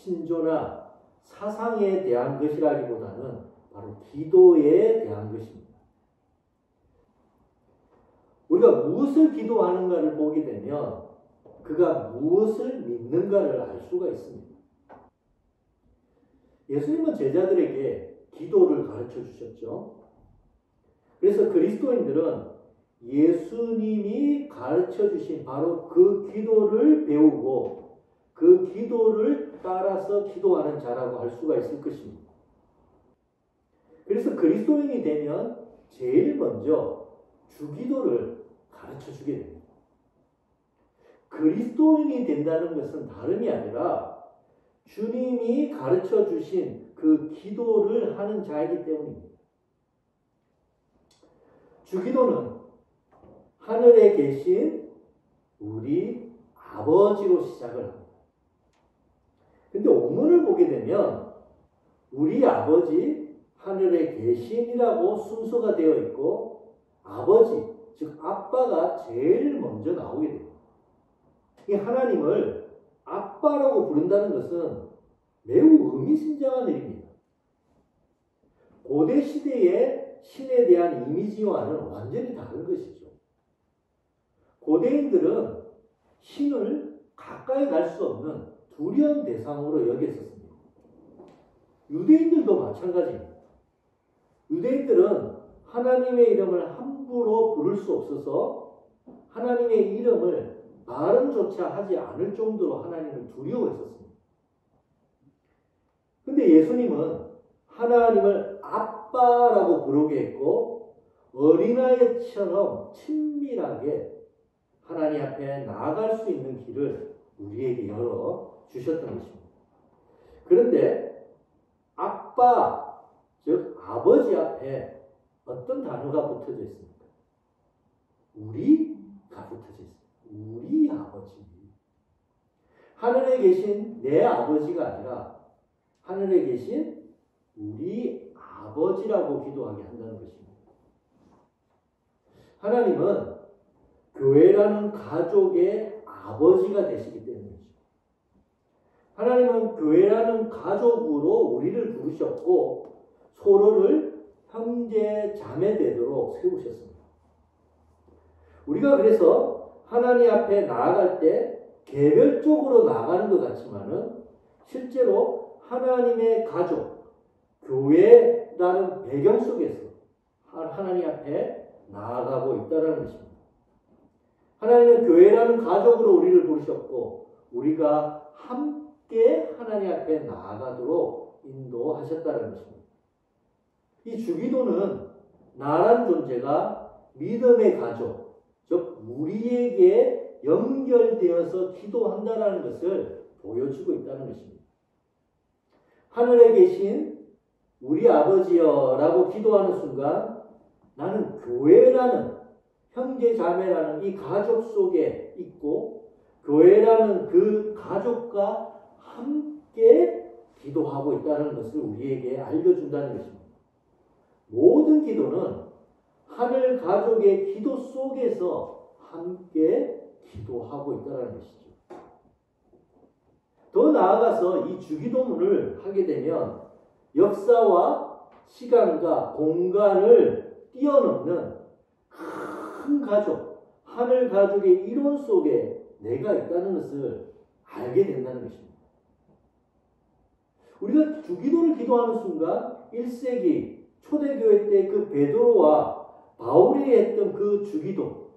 신조나 사상에 대한 것이라기보다는 바로 기도에 대한 것입니다. 우리가 무엇을 기도하는가를 보게 되면 그가 무엇을 믿는가를 알 수가 있습니다. 예수님은 제자들에게 기도를 가르쳐 주셨죠. 그래서 그리스도인들은 예수님이 가르쳐 주신 바로 그 기도를 배우고 그 기도를 따라서 기도하는 자라고 할 수가 있을 것입니다. 그래서 그리스도인이 되면 제일 먼저 주기도를 가르쳐 주게 됩니다. 그리스도인이 된다는 것은 다름이 아니라 주님이 가르쳐 주신 그 기도를 하는 자이기 때문입니다. 주기도는 하늘에 계신 우리 아버지로 시작을 합니다. 근데 오문을 보게 되면 우리 아버지 하늘에 계신이라고 순서가 되어 있고 아버지, 즉 아빠가 제일 먼저 나오게 됩니다. 이 하나님을 아빠라고 부른다는 것은 매우 의미심장한 일입니다. 고대 시대의 신에 대한 이미지와는 완전히 다른 것이죠. 고대인들은 신을 가까이 갈 수 없는 두려운 대상으로 여겼었습니다. 유대인들도 마찬가지입니다. 유대인들은 하나님의 이름을 함부로 부를 수 없어서 하나님의 이름을 발음조차 하지 않을 정도로 하나님을 두려워했었습니다. 근데 예수님은 하나님을 아빠라고 부르게 했고 어린아이처럼 친밀하게 하나님 앞에 나아갈 수 있는 길을 우리에게 열어주셨던 것입니다. 그런데 아빠, 즉 아버지 앞에 어떤 단어가 붙어져 있습니까? 우리가 붙어져 있습니다. 우리 아버지. 하늘에 계신 내 아버지가 아니라 하늘에 계신 우리 아버지라고 기도하게 한다는 것입니다. 하나님은 교회라는 가족의 아버지가 되시기 때문이죠. 하나님은 교회라는 가족으로 우리를 부르셨고 서로를 형제 자매 되도록 세우셨습니다. 우리가 그래서 하나님 앞에 나아갈 때 개별적으로 나아가는 것 같지만은 실제로 하나님의 가족, 교회라는 배경 속에서 하나님 앞에 나아가고 있다는 것입니다. 하나님은 교회라는 가족으로 우리를 부르셨고 우리가 함께 하나님 앞에 나아가도록 인도하셨다는 것입니다. 이 주기도는 나란 존재가 믿음의 가족, 즉 우리에게 연결되어서 기도한다는 것을 보여주고 있다는 것입니다. 하늘에 계신 우리 아버지여라고 기도하는 순간 나는 교회라는 형제 자매라는 이 가족 속에 있고 교회라는 그 가족과 함께 기도하고 있다는 것을 우리에게 알려준다는 것입니다. 모든 기도는 하늘 가족의 기도 속에서 함께 기도하고 있다는 것이죠. 더 나아가서 이 주기도문을 하게 되면 역사와 시간과 공간을 뛰어넘는 큰 가족, 하늘 가족의 이론 속에 내가 있다는 것을 알게 된다는 것입니다. 우리가 주기도를 기도하는 순간 1세기 초대교회 때 그 베드로와 바울이 했던 그 주기도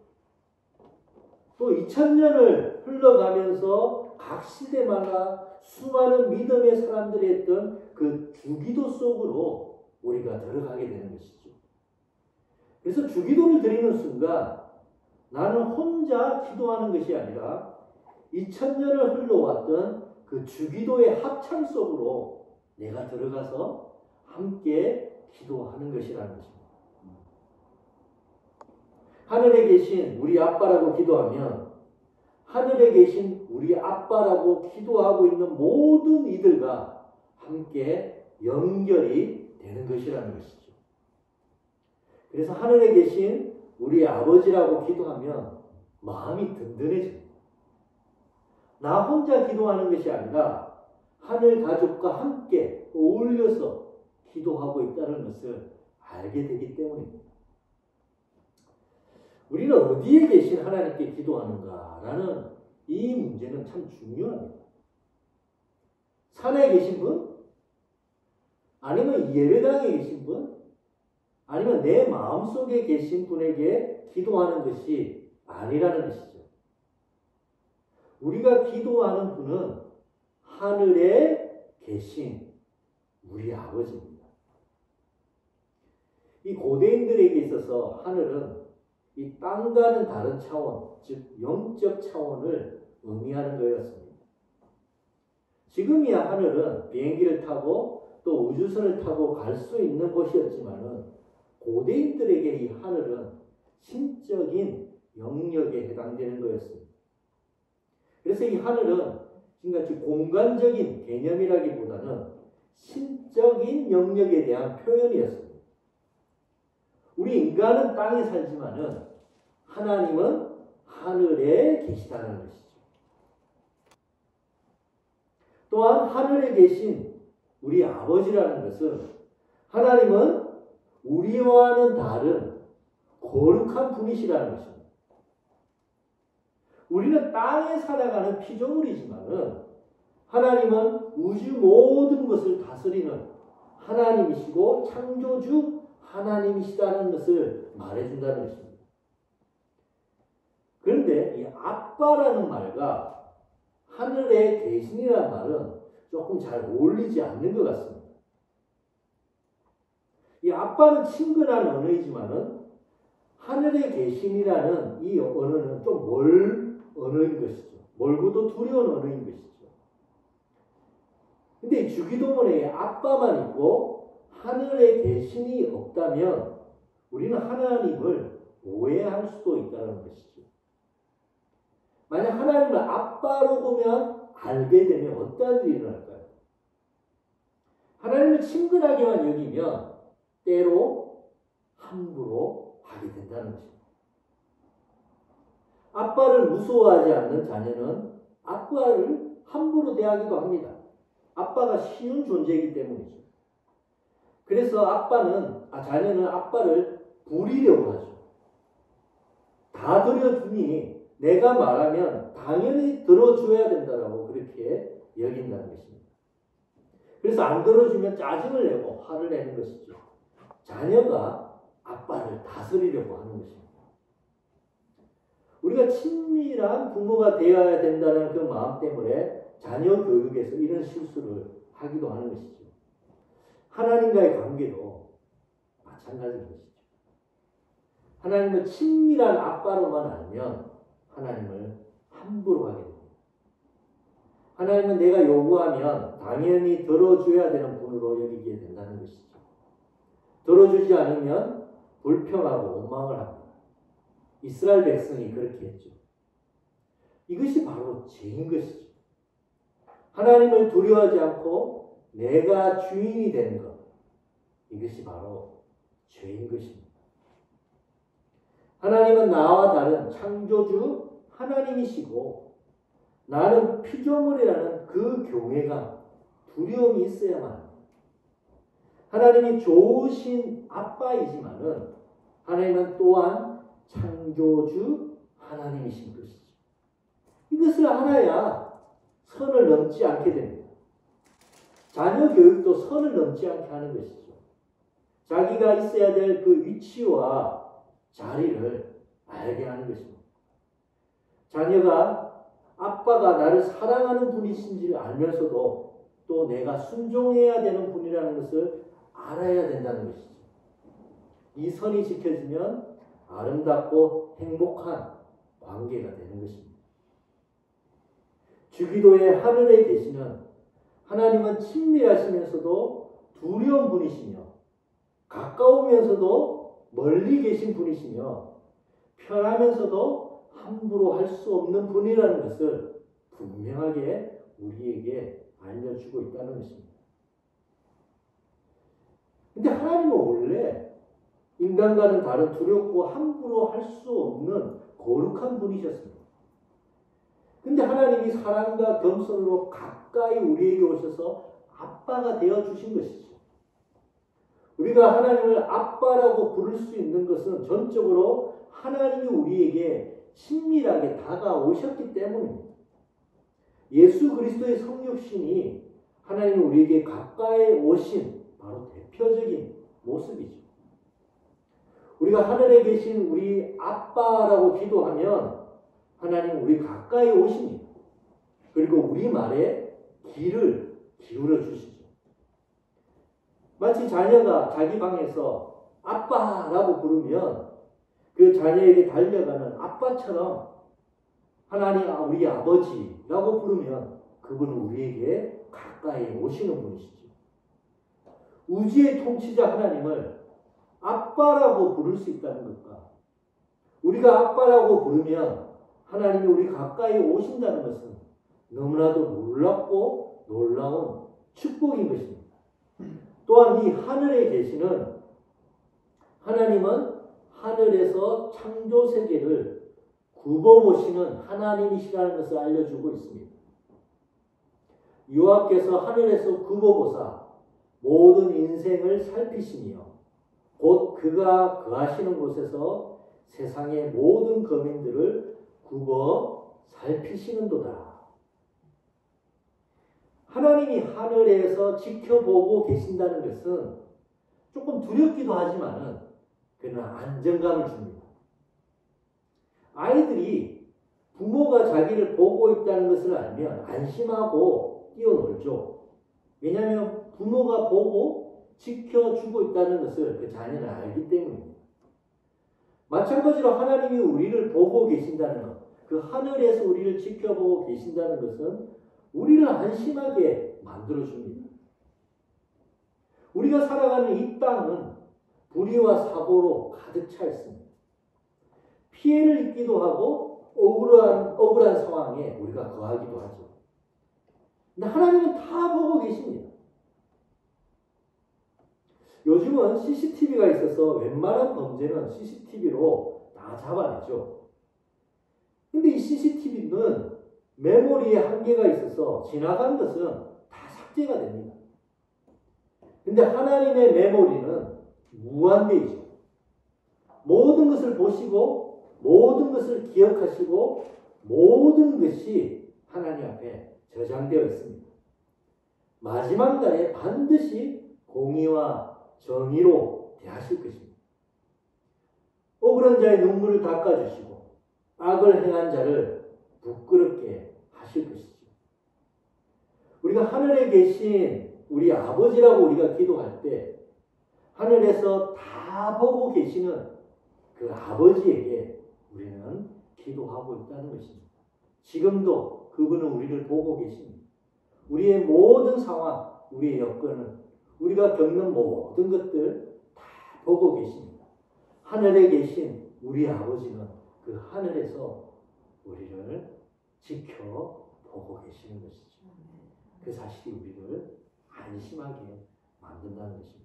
또 2000년을 흘러가면서 각 시대마다 수많은 믿음의 사람들이 했던 그 주기도 속으로 우리가 들어가게 되는 것이죠. 그래서 주기도를 드리는 순간 나는 혼자 기도하는 것이 아니라 2000년을 흘러왔던 그 주기도의 합창 속으로 내가 들어가서 함께 기도하는 것이라는 것입니다. 하늘에 계신 우리 아빠라고 기도하면 하늘에 계신 우리 아빠라고 기도하고 있는 모든 이들과 함께 연결이 되는 것이라는 것이죠. 그래서 하늘에 계신 우리 아버지라고 기도하면 마음이 든든해집니다. 나 혼자 기도하는 것이 아니라 하늘 가족과 함께 어울려서 기도하고 있다는 것을 알게 되기 때문입니다. 우리는 어디에 계신 하나님께 기도하는가라는 이 문제는 참 중요합니다. 산에 계신 분? 아니면 예배당에 계신 분? 아니면 내 마음속에 계신 분에게 기도하는 것이 아니라는 것이죠. 우리가 기도하는 분은 하늘에 계신 우리 아버지입니다. 이 고대인들에게 있어서 하늘은 이 땅과는 다른 차원, 즉 영적 차원을 의미하는 거였습니다. 지금이야 하늘은 비행기를 타고 또 우주선을 타고 갈 수 있는 곳이었지만은 고대인들에게 이 하늘은 신적인 영역에 해당되는 거였습니다. 그래서 이 하늘은 지금같이 공간적인 개념이라기보다는 신적인 영역에 대한 표현이었습니다. 우리 인간은 땅에 살지만은 하나님은 하늘에 계시다는 것이죠. 또한 하늘에 계신 우리 아버지라는 것은 하나님은 우리와는 다른 거룩한 분이시라는 것입니다. 우리는 땅에 살아가는 피조물이지만은 하나님은 우주 모든 것을 다스리는 하나님이시고 창조주 하나님이시다는 것을 말해준다는 것입니다. 그런데 이 아빠라는 말과 하늘에 계신이라는 말은 조금 잘 어울리지 않는 것 같습니다. 이 아빠는 친근한 언어이지만은 하늘에 계신이라는 이 언어는 좀 멀 언어인 것이죠. 멀고도 두려운 언어인 것이죠. 근데 주기도문에 아빠만 있고 하늘에 계신이 없다면 우리는 하나님을 오해할 수도 있다는 것이죠. 만약 하나님을 아빠로 보면 알게 되면 어떤 일이 일어날까요? 하나님을 친근하게만 여기면 때로 함부로 하게 된다는 것입니다. 아빠를 무서워하지 않는 자녀는 아빠를 함부로 대하기도 합니다. 아빠가 쉬운 존재이기 때문이죠. 그래서 자녀는 아빠를 부리려고 하죠. 다 들어주니 내가 말하면 당연히 들어줘야 된다라고 그렇게 여긴다는 것입니다. 그래서 안 들어주면 짜증을 내고 화를 내는 것이죠. 자녀가 아빠를 다스리려고 하는 것입니다. 우리가 친밀한 부모가 되어야 된다는 그 마음 때문에 자녀 교육에서 이런 실수를 하기도 하는 것이죠. 하나님과의 관계도 마찬가지인 것이죠. 하나님을 친밀한 아빠로만 알면 하나님을 함부로 하게 됩니다. 하나님은 내가 요구하면 당연히 들어줘야 되는 분으로 여기게 된다는 것이죠. 들어주지 않으면 불평하고 원망을 합니다. 이스라엘 백성이 그렇게 했죠. 이것이 바로 죄인 것이죠. 하나님을 두려워하지 않고 내가 주인이 되는 것, 이것이 바로 죄인 것입니다. 하나님은 나와 다른 창조주 하나님이시고 나는 피조물이라는 그 경외감, 두려움이 있어야만 합니다. 하나님이 좋으신 아빠이지만은 하나님은 또한 창조주 하나님이신 것이죠. 이것을 알아야 선을 넘지 않게 됩니다. 자녀 교육도 선을 넘지 않게 하는 것이죠. 자기가 있어야 될 그 위치와 자리를 알게 하는 것입니다. 자녀가 아빠가 나를 사랑하는 분이신지를 알면서도 또 내가 순종해야 되는 분이라는 것을 알아야 된다는 것이죠. 이 선이 지켜지면 아름답고 행복한 관계가 되는 것입니다. 주기도의 하늘에 계시는 하나님은 친밀하시면서도 두려운 분이시며 가까우면서도 멀리 계신 분이시며 편하면서도 함부로 할 수 없는 분이라는 것을 분명하게 우리에게 알려주고 있다는 것입니다. 근데 하나님은 원래 인간과는 다른 두렵고 함부로 할 수 없는 거룩한 분이셨습니다. 근데 하나님이 사랑과 겸손으로 가까이 우리에게 오셔서 아빠가 되어 주신 것이죠. 우리가 하나님을 아빠라고 부를 수 있는 것은 전적으로 하나님이 우리에게 친밀하게 다가오셨기 때문입니다. 예수 그리스도의 성육신이 하나님이 우리에게 가까이 오신 바로 대표적인 모습이죠. 우리가 하늘에 계신 우리 아빠라고 기도하면 하나님 우리 가까이 오십니다. 그리고 우리 말에 귀를 기울여 주시죠. 마치 자녀가 자기 방에서 아빠라고 부르면 그 자녀에게 달려가는 아빠처럼 하나님 우리 아버지라고 부르면 그분은 우리에게 가까이 오시는 분이시죠. 우주의 통치자 하나님을 아빠라고 부를 수 있다는 것과 우리가 아빠라고 부르면 하나님이 우리 가까이 오신다는 것은 너무나도 놀랍고 놀라운 축복인 것입니다. 또한 이 하늘에 계시는 하나님은 하늘에서 창조 세계를 굽어보시는 하나님이시라는 것을 알려주고 있습니다. 여호와께서 하늘에서 굽어보사 모든 인생을 살피시며 곧 그가 거하시는 곳에서 세상의 모든 거민들을 굽어 살피시는도다. 하나님이 하늘에서 지켜보고 계신다는 것은 조금 두렵기도 하지만은 그러나 안정감을 줍니다. 아이들이 부모가 자기를 보고 있다는 것을 알면 안심하고 뛰어놀죠. 왜냐하면 부모가 보고 지켜주고 있다는 것을 그 자녀는 알기 때문입니다. 마찬가지로 하나님이 우리를 보고 계신다는 것, 그 하늘에서 우리를 지켜보고 계신다는 것은 우리를 안심하게 만들어줍니다. 우리가 살아가는 이 땅은 불의와 사고로 가득 차 있습니다. 피해를 입기도 하고 억울한 상황에 우리가 거하기도 하죠. 근데 하나님은 다 보고 계십니다. 요즘은 CCTV가 있어서 웬만한 범죄는 CCTV로 다 잡아내죠. 근데 이 CCTV는 메모리에 한계가 있어서 지나간 것은 다 삭제가 됩니다. 근데 하나님의 메모리는 무한대이죠. 모든 것을 보시고 모든 것을 기억하시고 모든 것이 하나님 앞에 저장되어 있습니다. 마지막 날에 반드시 공의와 정의로 대하실 것입니다. 억울한 자의 눈물을 닦아주시고 악을 행한 자를 부끄럽게 하실 것이죠. 우리가 하늘에 계신 우리 아버지라고 우리가 기도할 때 하늘에서 다 보고 계시는 그 아버지에게 우리는 기도하고 있다는 것입니다. 지금도 그분은 우리를 보고 계십니다. 우리의 모든 상황, 우리의 여건은 우리가 겪는 모든 것들 다 보고 계십니다. 하늘에 계신 우리 아버지는 그 하늘에서 우리를 지켜보고 계시는 것이죠. 그 사실이 우리를 안심하게 만든다는 것입니다.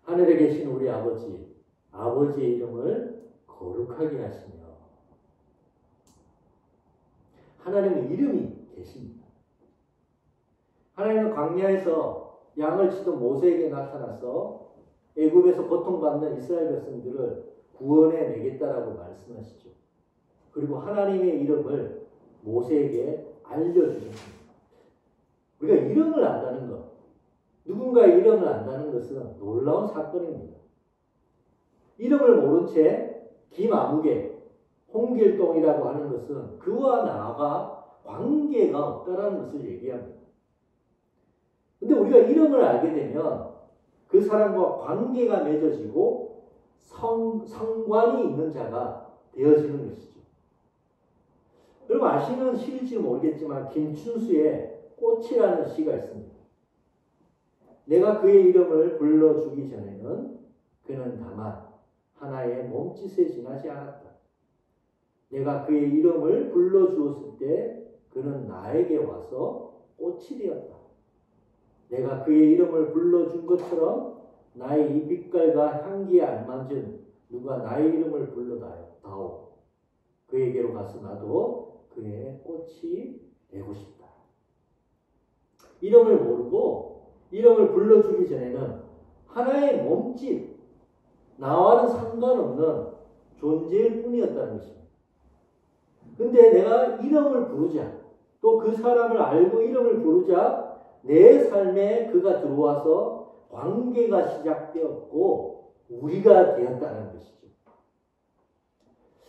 하늘에 계신 우리 아버지, 아버지의 이름을 거룩하게 하시며 하나님의 이름이 계십니다. 하나님은 광야에서 양을 치던 모세에게 나타나서 애굽에서 고통받는 이스라엘 백성들을 구원해 내겠다라고 말씀하시죠. 그리고 하나님의 이름을 모세에게 알려주셨습니다. 우리가 이름을 안다는 것, 누군가의 이름을 안다는 것은 놀라운 사건입니다. 이름을 모른 채 김아무개, 홍길동이라고 하는 것은 그와 나가 관계가 없다라는 것을 얘기합니다. 근데 우리가 이름을 알게 되면 그 사람과 관계가 맺어지고 상관이 있는 자가 되어지는 것이죠. 여러분 아시는 시일지 모르겠지만 김춘수의 꽃이라는 시가 있습니다. 내가 그의 이름을 불러주기 전에는 그는 다만 하나의 몸짓에 지나지 않았다. 내가 그의 이름을 불러주었을 때 그는 나에게 와서 꽃이 되었다. 내가 그의 이름을 불러준 것처럼 나의 이 빛깔과 향기에 알맞은 누가 나의 이름을 불러다오. 그에게로 가서 나도 그의 꽃이 되고 싶다. 이름을 모르고 이름을 불러주기 전에는 하나의 몸짓, 나와는 상관없는 존재일 뿐이었다는 것입니다. 근데 내가 이름을 부르자, 또 그 사람을 알고 이름을 부르자 내 삶에 그가 들어와서 관계가 시작되었고 우리가 되었다는 것이죠.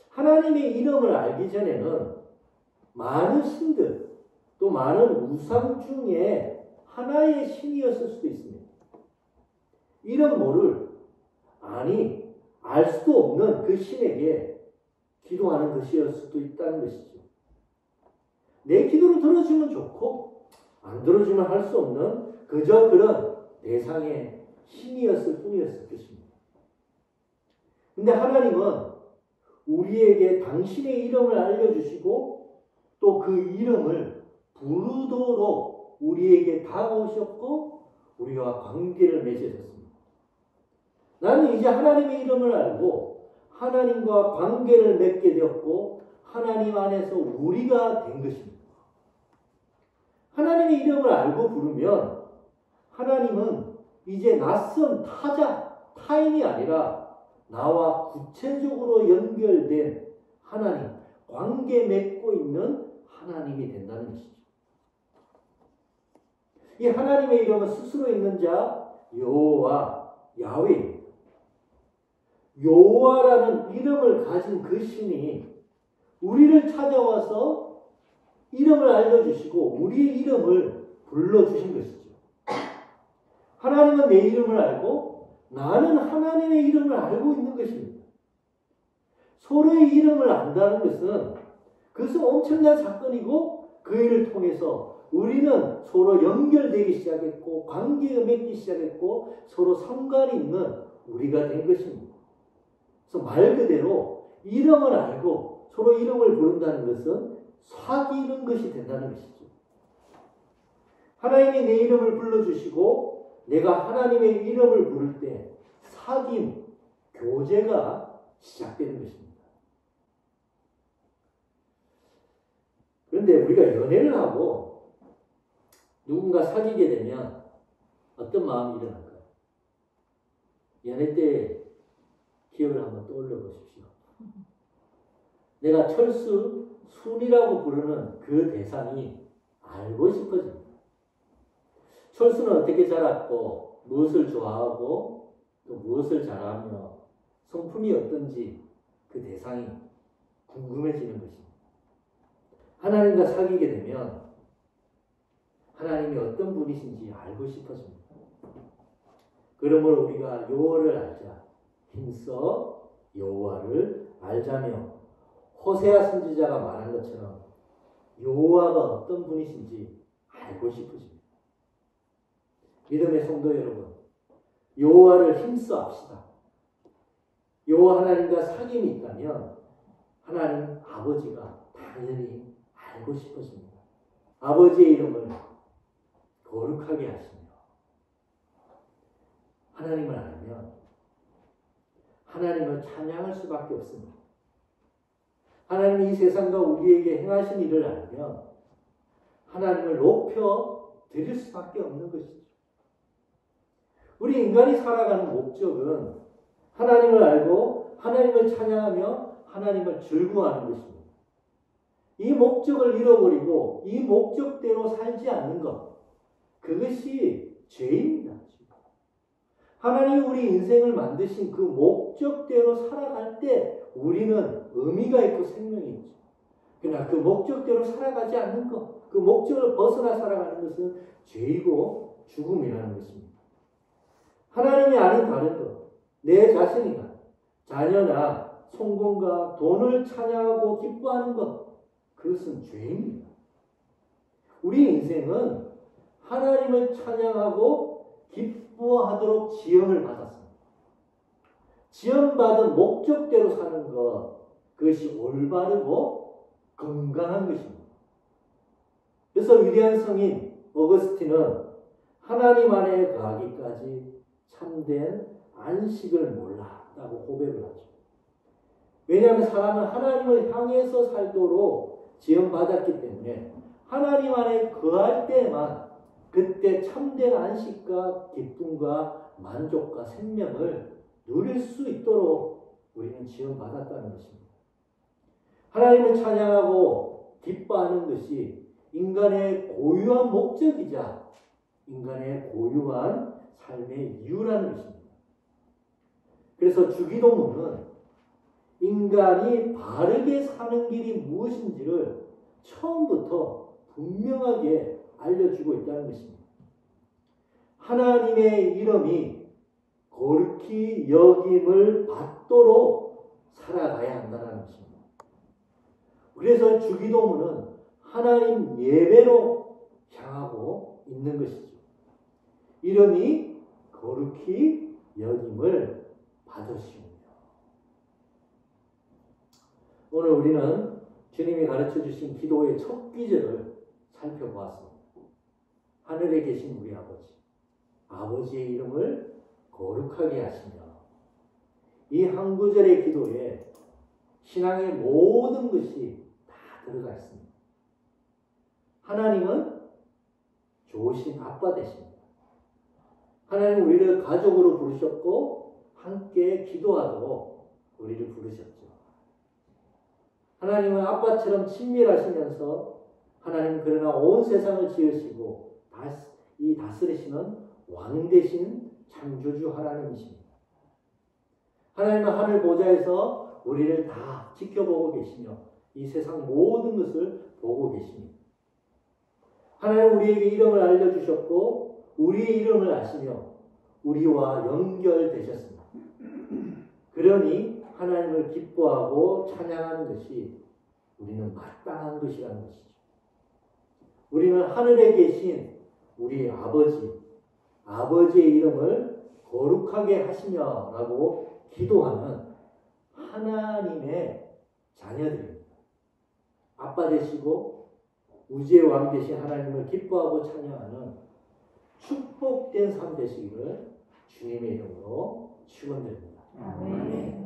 하나님의 이름을 알기 전에는 많은 신들, 또 많은 우상 중에 하나의 신이었을 수도 있습니다. 이름 모를, 아니 알 수도 없는 그 신에게 기도하는 것이었을 수도 있다는 것이죠. 내 기도를 들어주면 좋고 안 들어주면 할 수 없는 그저 그런 대상의 신이었을 뿐이었을 것입니다. 근데 하나님은 우리에게 당신의 이름을 알려주시고 또 그 이름을 부르도록 우리에게 다가오셨고 우리와 관계를 맺으셨습니다. 나는 이제 하나님의 이름을 알고 하나님과 관계를 맺게 되었고 하나님 안에서 우리가 된 것입니다. 하나님의 이름을 알고 부르면 하나님은 이제 낯선 타인이 아니라 나와 구체적으로 연결된 하나님, 관계 맺고 있는 하나님이 된다는 것이죠. 이 하나님의 이름은 스스로 있는 자 여호와 야훼입니다. 여호와라는 이름을 가진 그 신이 우리를 찾아와서 이름을 알려주시고 우리의 이름을 불러주신 것이죠. 하나님은 내 이름을 알고 나는 하나님의 이름을 알고 있는 것입니다. 서로의 이름을 안다는 그것은 엄청난 사건이고 그 일을 통해서 우리는 서로 연결되기 시작했고 관계가 맺기 시작했고 서로 상관이 있는 우리가 된 것입니다. 그래서 말 그대로 이름을 알고 서로 이름을 부른다는 것은 사귀는 것이 된다는 것이죠. 하나님이 내 이름을 불러주시고 내가 하나님의 이름을 부를 때 사귐, 교제가 시작되는 것입니다. 그런데 우리가 연애를 하고 누군가 사귀게 되면 어떤 마음이 일어날까요? 연애 때 기억을 한번 떠올려 보십시오. 내가 철수, 순이라고 부르는 그 대상이 알고 싶어집니다. 철수는 어떻게 자랐고 무엇을 좋아하고 또 무엇을 잘하며 성품이 어떤지 그 대상이 궁금해지는 것입니다. 하나님과 사귀게 되면 하나님이 어떤 분이신지 알고 싶어집니다. 그러므로 우리가 여호와를 알자. 힘써 여호와를 알자며 호세아 선지자가 말한 것처럼 여호와가 어떤 분이신지 알고 싶어집니다. 믿음의 성도 여러분, 여호와를 힘써 합시다. 여호와 하나님과 사귐이 있다면 하나님 아버지가 당연히 알고 싶어집니다. 아버지의 이름을 거룩하게 하시며 하나님을 알면 하나님을 찬양할 수밖에 없습니다. 하나님이 이 세상과 우리에게 행하신 일을 알면 하나님을 높여 드릴 수밖에 없는 것이죠. 우리 인간이 살아가는 목적은 하나님을 알고 하나님을 찬양하며 하나님을 즐거워하는 것입니다. 이 목적을 잃어버리고 이 목적대로 살지 않는 것, 그것이 죄입니다. 하나님이 우리 인생을 만드신 그 목적대로 살아갈 때 우리는 의미가 있고 생명이 있죠. 그러나 그 목적대로 살아가지 않는 것, 그 목적을 벗어나 살아가는 것은 죄이고 죽음이라는 것입니다. 하나님이 아닌 다른 것, 내 자신이나 자녀나 성공과 돈을 찬양하고 기뻐하는 것, 그것은 죄입니다. 우리 인생은 하나님을 찬양하고 기뻐하도록 지음을 받았습니다. 지음받은 목적대로 사는 것, 그것이 올바르고 건강한 것입니다. 그래서 위대한 성인 어거스틴은 하나님 안에 거하기까지 참된 안식을 몰랐다고 고백을 하죠. 왜냐하면 사람은 하나님을 향해서 살도록 지음받았기 때문에 하나님 안에 거할 때만 그 그때 참된 안식과 기쁨과 만족과 생명을 누릴 수 있도록 우리는 지원받았다는 것입니다. 하나님을 찬양하고 기뻐하는 것이 인간의 고유한 목적이자 인간의 고유한 삶의 이유라는 것입니다. 그래서 주기도문은 인간이 바르게 사는 길이 무엇인지를 처음부터 분명하게 알려주고 있다는 것입니다. 하나님의 이름이 거룩히 여김을 받도록 살아가야 한다는 것입니다. 그래서 주기도문은 하나님 예배로 향하고 있는 것이죠. 이름이 거룩히 여김을 받으시오며. 오늘 우리는 주님이 가르쳐 주신 기도의 첫 귀절을 살펴보았습니다. 하늘에 계신 우리 아버지, 아버지의 이름을 거룩하게 하시며, 이 한 구절의 기도에 신앙의 모든 것이 다 들어가 있습니다. 하나님은 좋으신 아빠 되십니다. 하나님은 우리를 가족으로 부르셨고 함께 기도하도록 우리를 부르셨죠. 하나님은 아빠처럼 친밀하시면서 하나님은 그러나 온 세상을 지으시고 이 다스리시는 왕 되신 창조주 하나님이십니다. 하나님은 하늘 보좌에서 우리를 다 지켜보고 계시며 이 세상 모든 것을 보고 계십니다. 하나님은 우리에게 이름을 알려주셨고 우리의 이름을 아시며 우리와 연결되셨습니다. 그러니 하나님을 기뻐하고 찬양하는 것이 우리는 마땅한 것이라는 것이죠. 우리는 하늘에 계신 우리 아버지의 이름을 거룩하게 하시며라고 기도하는 하나님의 자녀들입니다. 아빠 되시고 우주의 왕 되신 하나님을 기뻐하고 찬양하는 축복된 삶 되시기를 주님의 이름으로 축원드립니다. 아멘.